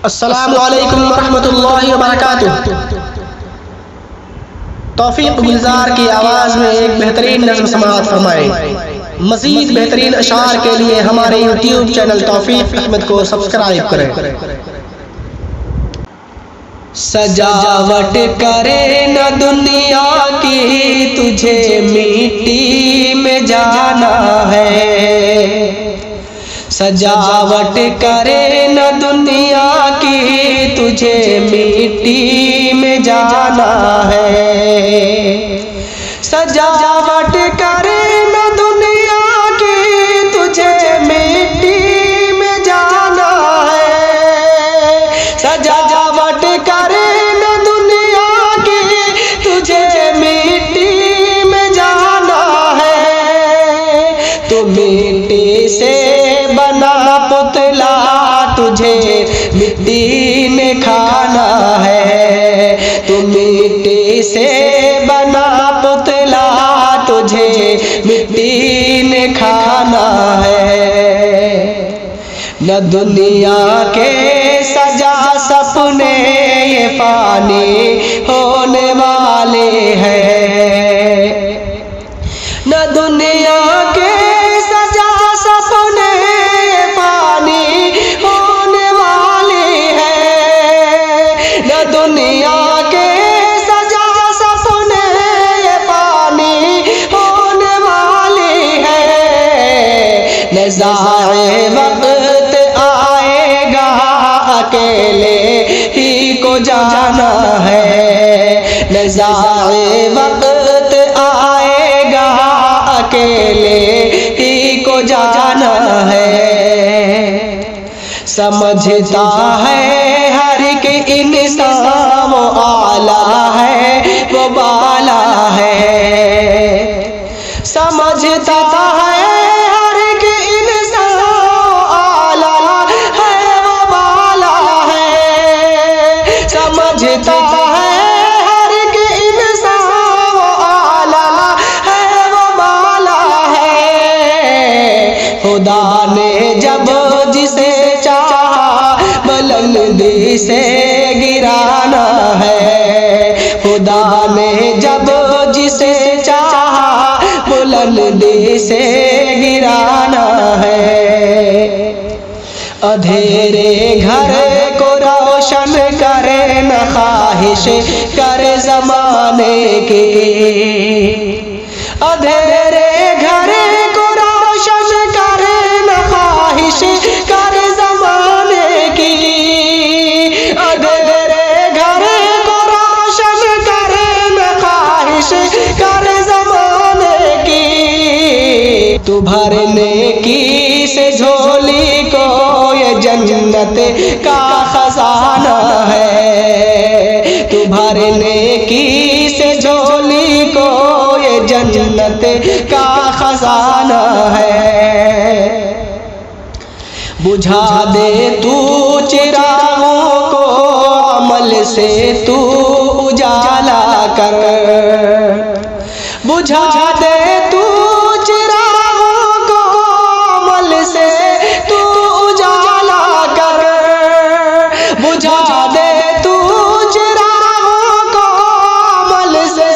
अस्सलामु अलैकुम वरहमतुल्लाहि वबरकातुह। तौफीक गुलजार की आवाज़ में एक बेहतरीन नज़्म समाअत फरमाएं। मज़ीद बेहतरीन अशार के लिए हमारे यूट्यूब चैनल तौफीक अहमद को सब्सक्राइब करें। सजावट करे न दुनिया की, तुझे मिट्टी में जाना है। सजावट करे न दुनिया की, तुझे मिट्टी में जाना है। सजावट करे न दुनिया की, तुझे मिट्टी में जाना है। सजावट करे न दुनिया की, तुझे मिट्टी में जाना है। तू मिट्टी से बना पुतला, तुझे मिट्टी ने खाना है। तू मिट्टी से बना पुतला, तुझे मिट्टी ने खाना है। न दुनिया के सजा सपने ये फानी होने वाले हैं। न दुनिया के सजा सपने ये फानी होने वाले हैं। न दुनिया के सजा सपने ये फानी होने वाले हैं। नज़ाए वक्त आएगा, अकेले ही को जाना है। नज़ाए वक्त आएगा, अकेले ही को जाना है। समझता है हर एक इंसान वो आला है, वो बाला है। समझता है हर एक इंसान वो आला है, वो बाला है। समझता है हर एक इंसान वो आला है, वो बाला है। खुदा ने जब जिसे चाहा बुलंदी से गिराना है। खुदा ने जब जिसे चाहा बुलंदी से गिराना है। अंधेरे घर को रोशन करे न ख्वाहिश करे ज़माने की। अंधेरे घर को रोशन करे न ख्वाहिश करे ज़माने की। अंधेरे घर को रोशन करे न ख्वाहिश करे ज़माने की। तू भरने की से झोली को ये जन्नत का खजाना है। तू भरने की से झोली को ये जन्नत का खजाना है। बुझा दे तू चिरागों को, अमल से तू उजाला कर। बुझा दे तू चिरागों को, अमल से तू उजाला कर। बुझा दे तू चिरागों को, अमल से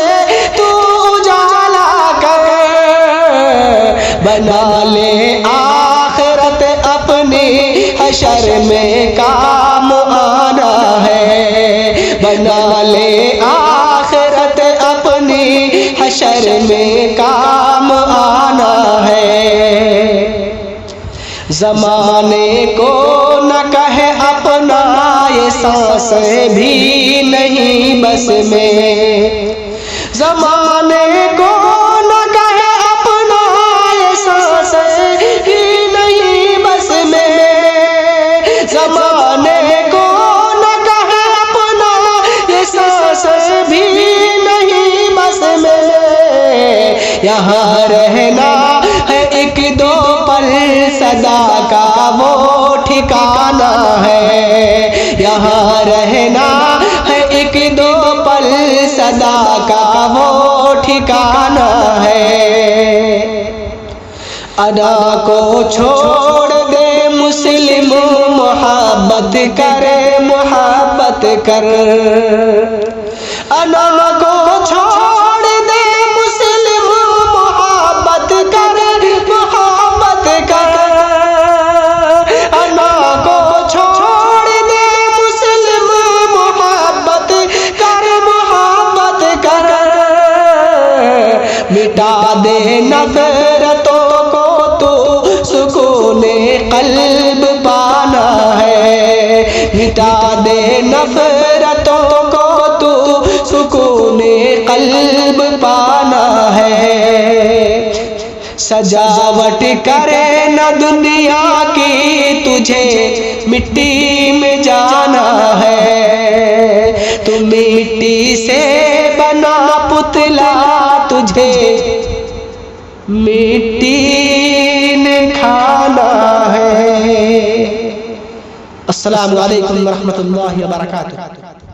तू उजाला कर। बना ले आखिरत अपनी, हशर में काम आना है। बना ले आखिरत अपनी, हशर में काम आना है। ज़माने को न कहे अपना, ये सांसें भी नहीं बस में। ज़माने को न कहे अपना, ये सांसें भी नहीं बस में। ज़माने को न कहे अपना, ये सांसें भी नहीं बस में। यहाँ रहना है एक दो पल, सदा का वो ठिकाना है। यहाँ रहना है एक दो पल, सदा का वो ठिकाना है। अदा को छोड़ दे मुस्लिम, मोहब्बत मोहब्बत करे मोहब्बत कर। अना को छोड़ दे मुस्लिम मोहब्बत कर मोहब्बत कर। अना को छोड़ दे मुस्लिम मोहब्बत कर मोहब्बत कर। मिटा दे नफरतों को तो सुकूने कल्ब पाना है। मिटा दे नफरतों को तो सुकूने कल्ब पाना है। सजावट करे न दुनिया की तुझे मिट्टी में जाना है। तू मिट्टी से बना पुतला तुझे मिट्टी ने खाना है। अस्सलामु अलैकुम व रहमतुल्लाहि व बरकातुहू।